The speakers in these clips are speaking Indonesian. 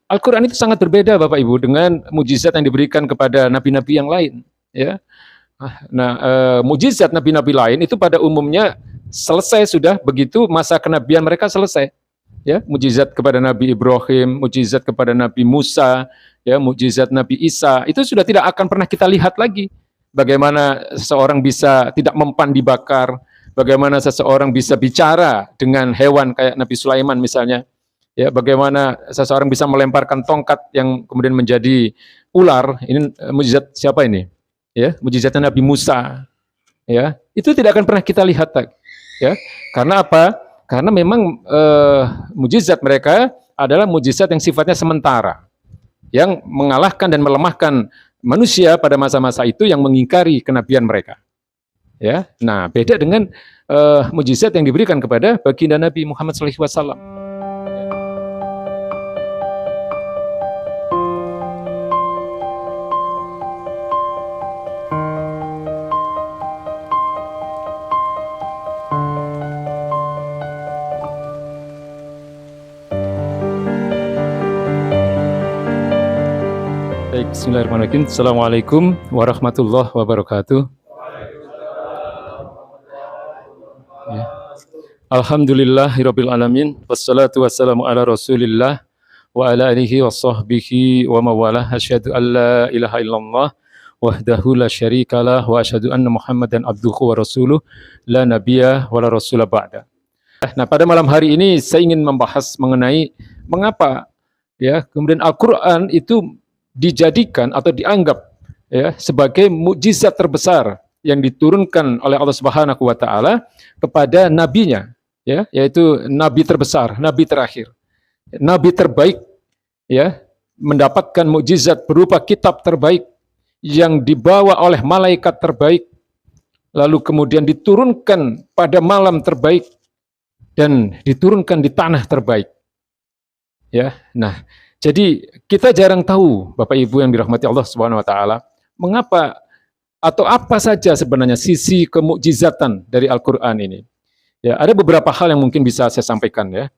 Al-Quran itu sangat berbeda Bapak Ibu dengan mujizat yang diberikan kepada nabi-nabi yang lain. Ya, nah mujizat nabi-nabi lain itu pada umumnya selesai sudah begitu masa kenabian mereka selesai. Ya, mujizat kepada Nabi Ibrahim, mujizat kepada Nabi Musa, ya, mujizat Nabi Isa itu sudah tidak akan pernah kita lihat lagi. Bagaimana seseorang bisa tidak mempan dibakar, bagaimana seseorang bisa bicara dengan hewan kayak Nabi Sulaiman misalnya. Ya, bagaimana seseorang bisa melemparkan tongkat yang kemudian menjadi ular. Ini mujizat siapa ini? Ya, mujizatnya Nabi Musa. Ya, itu tidak akan pernah kita lihat. Ya, karena apa? Karena memang mujizat mereka adalah mujizat yang sifatnya sementara, yang mengalahkan dan melemahkan manusia pada masa-masa itu yang mengingkari kenabian mereka. Ya, nah beda dengan mujizat yang diberikan kepada baginda Nabi Muhammad SAW. Baik, bismillahirrahmanirrahim. Assalamualaikum warahmatullahi wabarakatuh. Ya. Alhamdulillahirabbil alamin wassalatu wassalamu ala Rasulillah wa ala alihi washabbihi wa mawalah. Asyhadu an la ilaha illallah wahdahu la syarikalah wa asyhadu anna Muhammadan abduhu wa rasuluh la nabiyya wa la rasula ba'da. Nah, pada malam hari ini saya ingin membahas mengenai mengapa ya kemudian Al-Qur'an itu dijadikan atau dianggap ya sebagai mukjizat terbesar yang diturunkan oleh Allah Subhanahu wa taala kepada nabinya, ya, yaitu nabi terbesar, nabi terakhir, nabi terbaik, ya, mendapatkan mukjizat berupa kitab terbaik yang dibawa oleh malaikat terbaik, lalu kemudian diturunkan pada malam terbaik dan diturunkan di tanah terbaik. Ya, nah, jadi kita jarang tahu Bapak Ibu yang dirahmati Allah Subhanahu wa taala, mengapa atau apa saja sebenarnya sisi kemukjizatan dari Al-Qur'an ini. Ya, ada beberapa hal yang mungkin bisa saya sampaikan ya.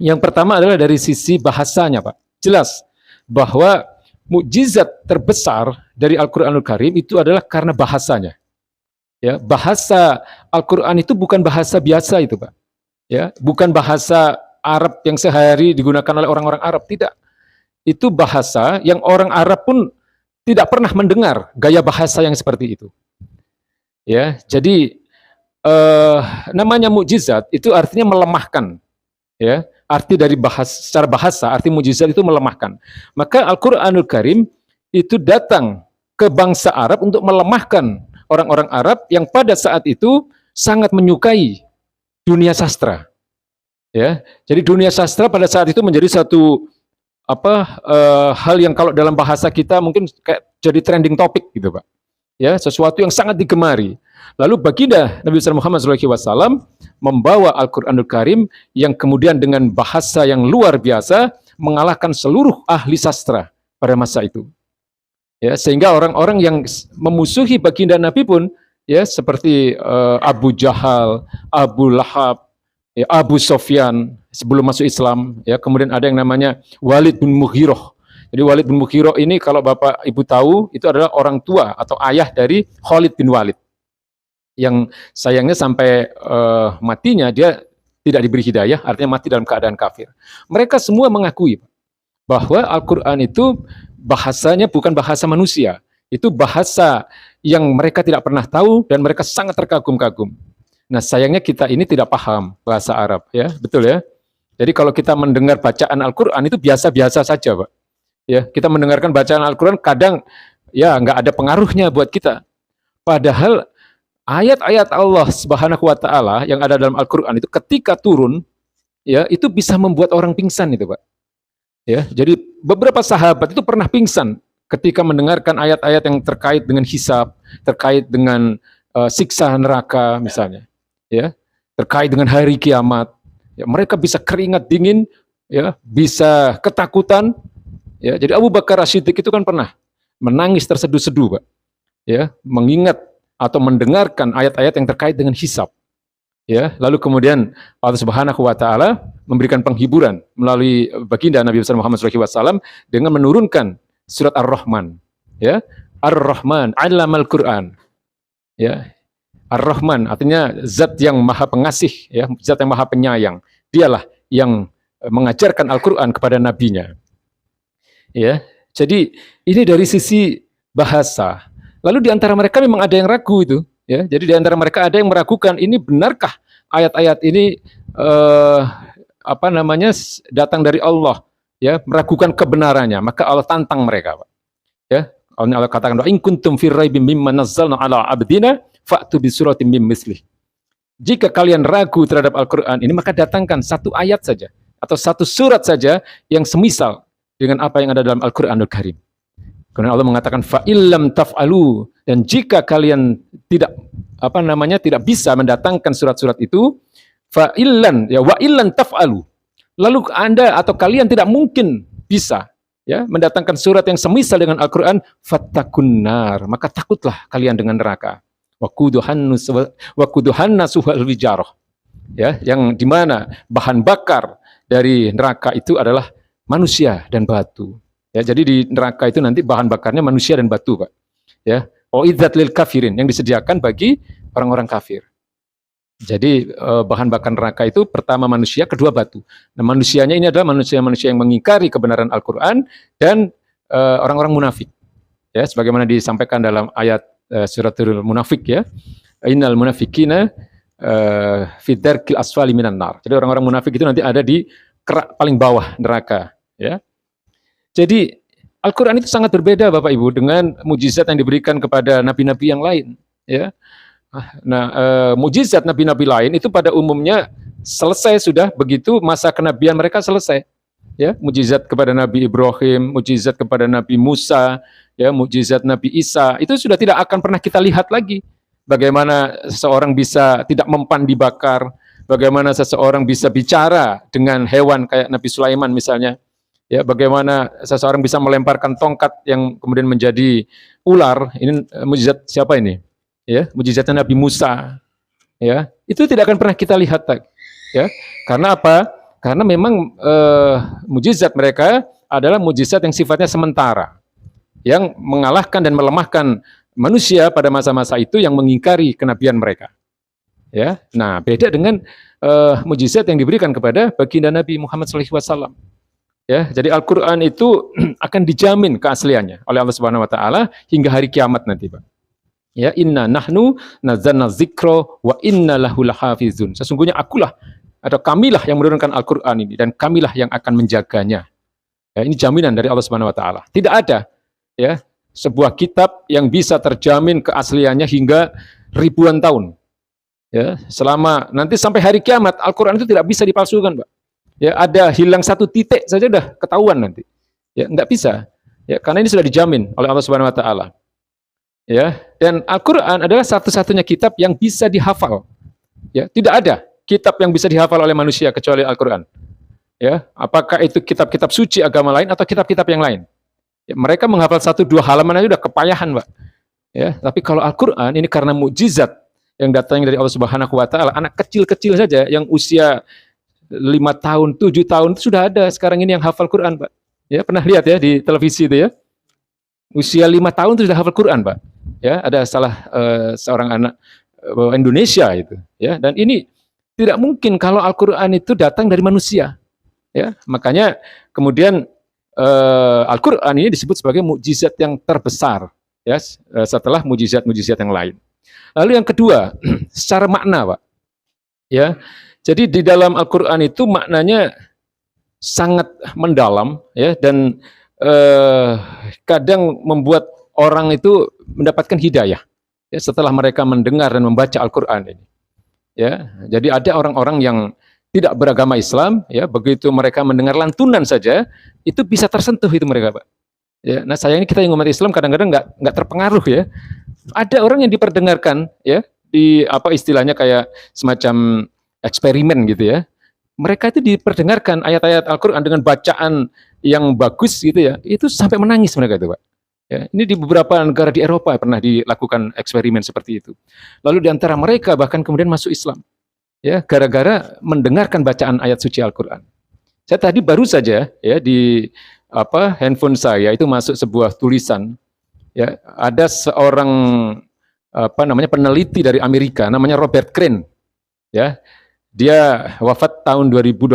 Yang pertama adalah dari sisi bahasanya, Pak. Jelas bahwa mukjizat terbesar dari Al-Qur'anul Karim itu adalah karena bahasanya. Ya, bahasa Al-Qur'an itu bukan bahasa biasa itu, Pak. Ya, bukan bahasa Arab yang sehari digunakan oleh orang-orang Arab, tidak. Itu bahasa yang orang Arab pun tidak pernah mendengar gaya bahasa yang seperti itu. Ya, jadi namanya mukjizat itu artinya melemahkan. Ya, arti dari secara bahasa, arti mukjizat itu melemahkan. Maka Al-Qur'anul Karim itu datang ke bangsa Arab untuk melemahkan orang-orang Arab yang pada saat itu sangat menyukai dunia sastra. Ya, jadi dunia sastra pada saat itu menjadi satu hal yang kalau dalam bahasa kita mungkin kayak jadi trending topik gitu Pak. Ya, sesuatu yang sangat digemari. Lalu baginda Nabi Muhammad SAW membawa Al-Qur'anul Karim yang kemudian dengan bahasa yang luar biasa mengalahkan seluruh ahli sastra pada masa itu. Ya, sehingga orang-orang yang memusuhi baginda Nabi pun ya seperti Abu Jahal, Abu Lahab, ya, Abu Sofyan sebelum masuk Islam, ya, kemudian ada yang namanya Walid bin Mughirah. Jadi Walid bin Mughirah ini kalau Bapak Ibu tahu itu adalah orang tua atau ayah dari Khalid bin Walid. Yang sayangnya sampai matinya dia tidak diberi hidayah, artinya mati dalam keadaan kafir. Mereka semua mengakui bahwa Al-Qur'an itu bahasanya bukan bahasa manusia. Itu bahasa yang mereka tidak pernah tahu dan mereka sangat terkagum-kagum. Nah, sayangnya kita ini tidak paham bahasa Arab, ya, betul ya. Jadi kalau kita mendengar bacaan Al-Qur'an itu biasa-biasa saja, Pak. Ya, kita mendengarkan bacaan Al-Qur'an kadang ya nggak ada pengaruhnya buat kita. Padahal ayat-ayat Allah Subhanahu wa taala yang ada dalam Al-Qur'an itu ketika turun, ya, itu bisa membuat orang pingsan itu, Pak. Ya, jadi beberapa sahabat itu pernah pingsan ketika mendengarkan ayat-ayat yang terkait dengan hisab, terkait dengan siksa neraka misalnya. Ya, terkait dengan hari kiamat, ya, mereka bisa keringat dingin, ya, bisa ketakutan, ya. Jadi Abu Bakar As-Siddiq itu kan pernah menangis terseduh-seduh, Pak, ya, mengingat atau mendengarkan ayat-ayat yang terkait dengan hisab. Ya, lalu kemudian Allah Subhanahu wa taala memberikan penghiburan melalui baginda Nabi besar Muhammad SAW dengan menurunkan surat Ar-Rahman. Ya, Ar-Rahman 'allamal Qur'an. Ya, Ar-Rahman artinya zat yang maha pengasih, ya, zat yang maha penyayang. Dialah yang mengajarkan Al-Qur'an kepada nabinya. Ya. Jadi ini dari sisi bahasa. Lalu di antara mereka memang ada yang ragu itu, ya. Jadi di antara mereka ada yang meragukan ini benarkah ayat-ayat ini datang dari Allah, ya, meragukan kebenarannya. Maka Allah tantang mereka, Pak. Ya. Allah katakan, "In kuntum fi raibin mimma nazzalna ala abdina fa'tu bi suratin mim mislih." Jika kalian ragu terhadap Al-Qur'an ini, maka datangkan satu ayat saja atau satu surat saja yang semisal dengan apa yang ada dalam Al-Qur'anul Karim. Karena Allah mengatakan fa illam taf'alu, dan jika kalian tidak tidak bisa mendatangkan surat-surat itu, fa illan ya wa illan taf'alu. Lalu Anda atau kalian tidak mungkin bisa, ya, mendatangkan surat yang semisal dengan Al-Qur'an, fattakun nar, maka takutlah kalian dengan neraka. Waquduhannasu wal hijarah. Ya, yang dimana bahan bakar dari neraka itu adalah manusia dan batu. Ya, jadi di neraka itu nanti bahan bakarnya manusia dan batu, Pak. Ya, uidzat lil kafirin, yang disediakan bagi orang-orang kafir. Jadi bahan bakar neraka itu pertama manusia, kedua batu. Nah, manusianya ini adalah manusia-manusia yang mengingkari kebenaran Al-Qur'an dan orang-orang munafik. Ya, sebagaimana disampaikan dalam ayat suratul Munafik, ya. Innal munafikina fi darkil asfali minan nar. Jadi orang-orang munafik itu nanti ada di kerak paling bawah neraka, ya. Jadi Al-Qur'an itu sangat berbeda, Bapak Ibu, dengan mujizat yang diberikan kepada nabi-nabi yang lain, ya. Nah, mujizat nabi-nabi lain itu pada umumnya selesai sudah begitu masa kenabian mereka selesai. Ya, mujizat kepada Nabi Ibrahim, mujizat kepada Nabi Musa, ya, mujizat Nabi Isa, itu sudah tidak akan pernah kita lihat lagi. Bagaimana seseorang bisa tidak mempan dibakar, bagaimana seseorang bisa bicara dengan hewan kayak Nabi Sulaiman misalnya. Ya, bagaimana seseorang bisa melemparkan tongkat yang kemudian menjadi ular. Ini mujizat siapa ini? Ya, mujizatnya Nabi Musa. Ya, itu tidak akan pernah kita lihat, ya. Karena apa? Karena memang mujizat mereka adalah mujizat yang sifatnya sementara, yang mengalahkan dan melemahkan manusia pada masa-masa itu yang mengingkari kenabian mereka. Ya, nah beda dengan mujizat yang diberikan kepada baginda Nabi Muhammad SAW. Ya, jadi Al-Qur'an itu akan dijamin keasliannya oleh Allah Subhanahu Wa Taala hingga hari kiamat nanti, Pak. Ya, inna nahnu nazzalna dzikra wa inna lahu lahafizun. Sesungguhnya akulah atau kamilah yang menurunkan Al-Qur'an ini dan kamilah yang akan menjaganya. Ya, ini jaminan dari Allah Subhanahu wa taala. Tidak ada, ya, sebuah kitab yang bisa terjamin keasliannya hingga ribuan tahun. Ya, selama nanti sampai hari kiamat Al-Qur'an itu tidak bisa dipalsukan, Pak. Ya, ada hilang satu titik saja udah ketahuan nanti. Ya, enggak bisa. Ya, karena ini sudah dijamin oleh Allah Subhanahu wa taala. Ya, dan Al-Qur'an adalah satu-satunya kitab yang bisa dihafal. Ya, tidak ada kitab yang bisa dihafal oleh manusia kecuali Al-Qur'an. Ya, apakah itu kitab-kitab suci agama lain atau kitab-kitab yang lain? Ya, mereka menghafal 1-2 halaman aja udah kepayahan, Pak. Ya, tapi kalau Al-Qur'an ini karena mukjizat yang datangnya dari Allah Subhanahu wa taala, anak kecil-kecil saja yang usia 5 tahun, 7 tahun itu sudah ada sekarang ini yang hafal Qur'an, Pak. Ya, pernah lihat ya di televisi itu ya. Usia 5 tahun itu sudah hafal Qur'an, Pak. Ya, ada seorang anak Indonesia itu, ya. Dan ini tidak mungkin kalau Al-Qur'an itu datang dari manusia. Ya, makanya kemudian Al-Qur'an ini disebut sebagai mukjizat yang terbesar, ya, setelah mukjizat-mukjizat yang lain. Lalu yang kedua, secara makna, Pak. Ya. Jadi di dalam Al-Qur'an itu maknanya sangat mendalam, ya, dan kadang membuat orang itu mendapatkan hidayah, ya, setelah mereka mendengar dan membaca Al-Qur'an ini. Ya, jadi ada orang-orang yang tidak beragama Islam, ya, begitu mereka mendengar lantunan saja itu bisa tersentuh itu mereka, Pak. Ya, nah sayangnya kita yang umat Islam kadang-kadang nggak terpengaruh, ya. Ada orang yang diperdengarkan, ya, di apa istilahnya kayak semacam eksperimen gitu, ya. Mereka itu diperdengarkan ayat-ayat Al-Qur'an dengan bacaan yang bagus gitu, ya. Itu sampai menangis mereka itu, Pak. Ya, ini di beberapa negara di Eropa pernah dilakukan eksperimen seperti itu. Lalu di antara mereka bahkan kemudian masuk Islam. ya, gara-gara mendengarkan bacaan ayat suci Al-Qur'an. Saya tadi baru saja ya di handphone saya itu masuk sebuah tulisan, ya, ada seorang peneliti dari Amerika namanya Robert Crane, ya. Dia wafat tahun 2021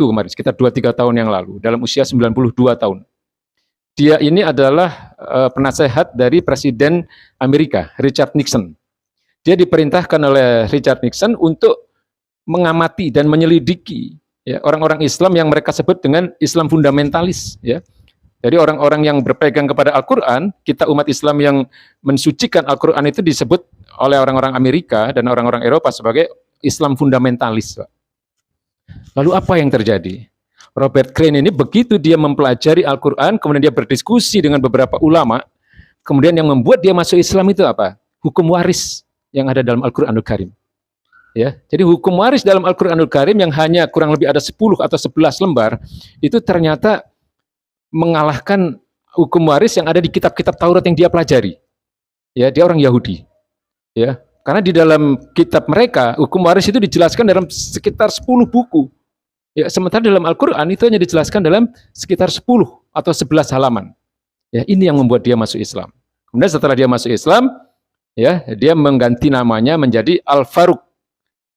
kemarin, sekitar 2-3 tahun yang lalu, dalam usia 92 tahun. Dia ini adalah penasehat dari Presiden Amerika, Richard Nixon. Dia diperintahkan oleh Richard Nixon untuk mengamati dan menyelidiki, ya, orang-orang Islam yang mereka sebut dengan Islam fundamentalis, ya. Jadi orang-orang yang berpegang kepada Al-Quran, kita umat Islam yang mensucikan Al-Quran itu disebut oleh orang-orang Amerika dan orang-orang Eropa sebagai Islam fundamentalis. Lalu apa yang terjadi? Robert Crane ini begitu dia mempelajari Al-Quran, kemudian dia berdiskusi dengan beberapa ulama, kemudian yang membuat dia masuk Islam itu apa? Hukum waris yang ada dalam Al-Quranul Karim. Ya, jadi hukum waris dalam Al-Quranul Karim yang hanya kurang lebih ada 10 atau 11 lembar, itu ternyata mengalahkan hukum waris yang ada di kitab-kitab Taurat yang dia pelajari. Ya, dia orang Yahudi. Ya, karena di dalam kitab mereka, hukum waris itu dijelaskan dalam sekitar 10 buku. Ya, sementara dalam Al-Quran itu hanya dijelaskan dalam sekitar 10 atau 11 halaman. Ya, ini yang membuat dia masuk Islam. Kemudian setelah dia masuk Islam, ya, dia mengganti namanya menjadi Al-Faruq.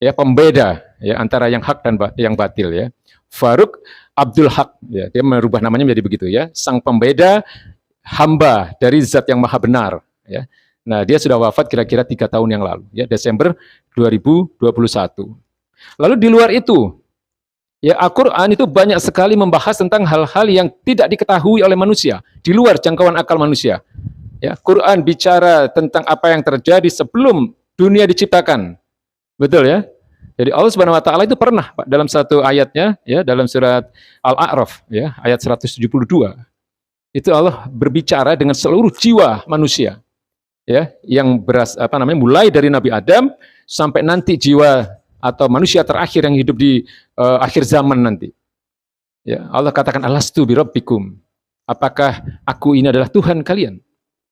Ya, pembeda ya antara yang hak dan yang batil, ya. Faruq Abdul Haq, ya, dia merubah namanya menjadi begitu, ya. Sang pembeda, hamba dari zat yang maha benar, ya. Nah, dia sudah wafat kira-kira 3 tahun yang lalu, ya, Desember 2021. Lalu di luar itu, ya, Al-Quran itu banyak sekali membahas tentang hal-hal yang tidak diketahui oleh manusia, di luar jangkauan akal manusia. Ya, Quran bicara tentang apa yang terjadi sebelum dunia diciptakan. Betul, ya? Jadi Allah Subhanahu wa taala itu pernah, Pak, dalam satu ayatnya, ya, dalam surat Al-A'raf, ya, ayat 172. Itu Allah berbicara dengan seluruh jiwa manusia. Ya, yang mulai dari Nabi Adam sampai nanti jiwa atau manusia terakhir yang hidup di akhir zaman nanti. Ya, Allah katakan alastu birabbikum. Apakah aku ini adalah Tuhan kalian?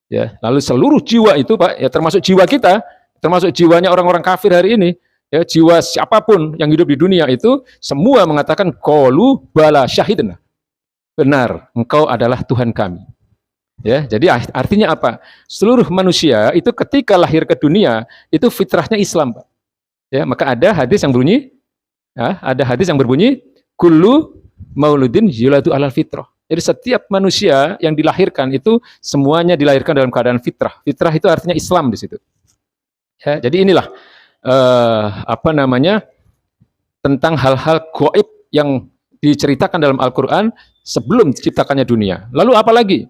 Ya, lalu seluruh jiwa itu, Pak, ya, termasuk jiwa kita, termasuk jiwanya orang-orang kafir hari ini, ya, jiwa siapapun yang hidup di dunia itu semua mengatakan qalu bala syahidna. Benar, engkau adalah Tuhan kami. Ya, jadi artinya apa? Seluruh manusia itu ketika lahir ke dunia itu fitrahnya Islam, Pak. Ya, maka ada hadis yang berbunyi kullu mauludin yuladu alal fitrah. Jadi setiap manusia yang dilahirkan itu semuanya dilahirkan dalam keadaan fitrah. Fitrah itu artinya Islam di situ. Ya, jadi inilah tentang hal-hal gaib yang diceritakan dalam Al-Quran sebelum diciptakannya dunia. Lalu apa lagi?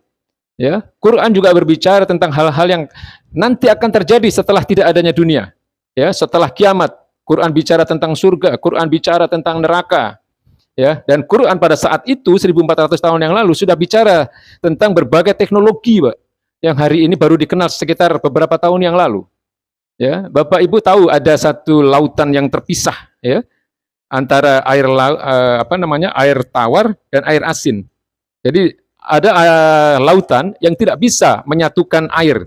Ya, Quran juga berbicara tentang hal-hal yang nanti akan terjadi setelah tidak adanya dunia. Ya, setelah kiamat, Quran bicara tentang surga, Quran bicara tentang neraka. Ya, dan Quran pada saat itu 1400 tahun yang lalu sudah bicara tentang berbagai teknologi, Pak, yang hari ini baru dikenal sekitar beberapa tahun yang lalu. Ya, Bapak Ibu tahu ada satu lautan yang terpisah, ya, antara air tawar dan air asin. Jadi ada lautan yang tidak bisa menyatukan air,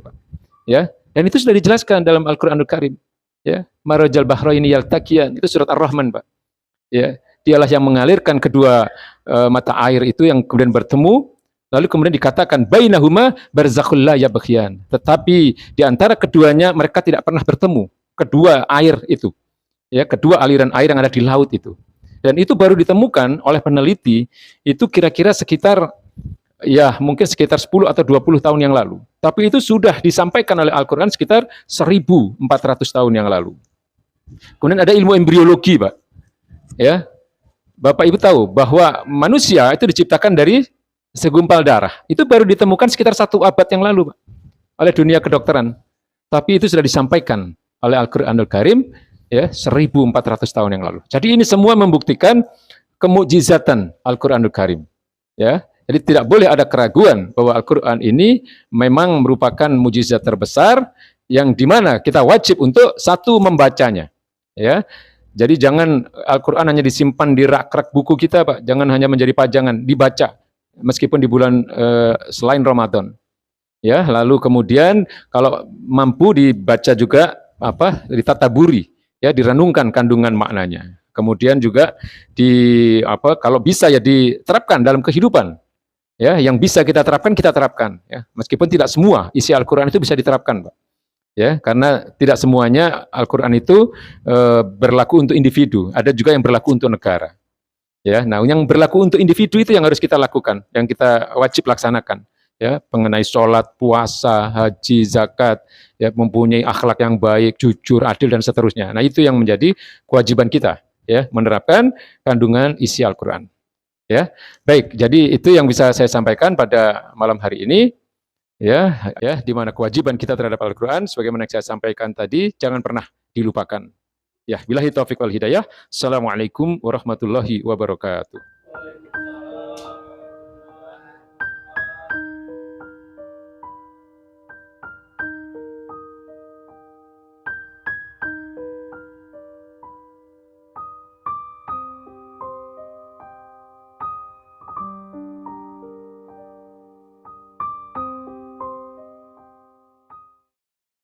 ya, dan itu sudah dijelaskan dalam Al-Quranul Karim, ya. Marajal bahraini yaltaqiyan, itu surat Ar-Rahman, Pak. Ya, dialah yang mengalirkan kedua mata air itu yang kemudian bertemu, lalu kemudian dikatakan bainahuma barzakhul la yabghiyan. Tetapi di antara keduanya mereka tidak pernah bertemu, kedua air itu, ya, kedua aliran air yang ada di laut itu. Dan itu baru ditemukan oleh peneliti itu kira-kira sekitar, ya, mungkin sekitar 10 atau 20 tahun yang lalu. Tapi itu sudah disampaikan oleh Al-Quran sekitar 1400 tahun yang lalu. Kemudian ada ilmu embriologi, Pak. Ya, Bapak Ibu tahu bahwa manusia itu diciptakan dari segumpal darah. Itu baru ditemukan sekitar 1 abad yang lalu, Pak, oleh dunia kedokteran. Tapi itu sudah disampaikan oleh Al-Quranul Karim, ya, 1400 tahun yang lalu. Jadi ini semua membuktikan kemukjizatan Al-Quranul Karim. Ya, jadi tidak boleh ada keraguan bahwa Al-Quran ini memang merupakan mukjizat terbesar yang dimana kita wajib untuk satu membacanya. Ya, jadi jangan Al-Quran hanya disimpan di rak-rak buku kita, Pak. Jangan hanya menjadi pajangan, dibaca meskipun di bulan selain Ramadan. Ya, lalu kemudian kalau mampu dibaca juga ditadaburi, ya direnungkan kandungan maknanya. Kemudian juga kalau bisa ya diterapkan dalam kehidupan. Ya, yang bisa kita terapkan ya. Meskipun tidak semua isi Al-Qur'an itu bisa diterapkan, Pak. Ya, karena tidak semuanya Al-Qur'an itu berlaku untuk individu, ada juga yang berlaku untuk negara. Ya, nah yang berlaku untuk individu itu yang harus kita lakukan, yang kita wajib laksanakan. Ya, mengenai sholat, puasa, haji, zakat, ya, mempunyai akhlak yang baik, jujur, adil dan seterusnya. Nah, itu yang menjadi kewajiban kita, ya, menerapkan kandungan isi Al-Qur'an. Ya, baik. Jadi itu yang bisa saya sampaikan pada malam hari ini. Ya, ya, di mana kewajiban kita terhadap Al-Qur'an, sebagaimana yang saya sampaikan tadi, jangan pernah dilupakan. Ya, billahi taufiq wal hidayah. Assalamualaikum warahmatullahi wabarakatuh.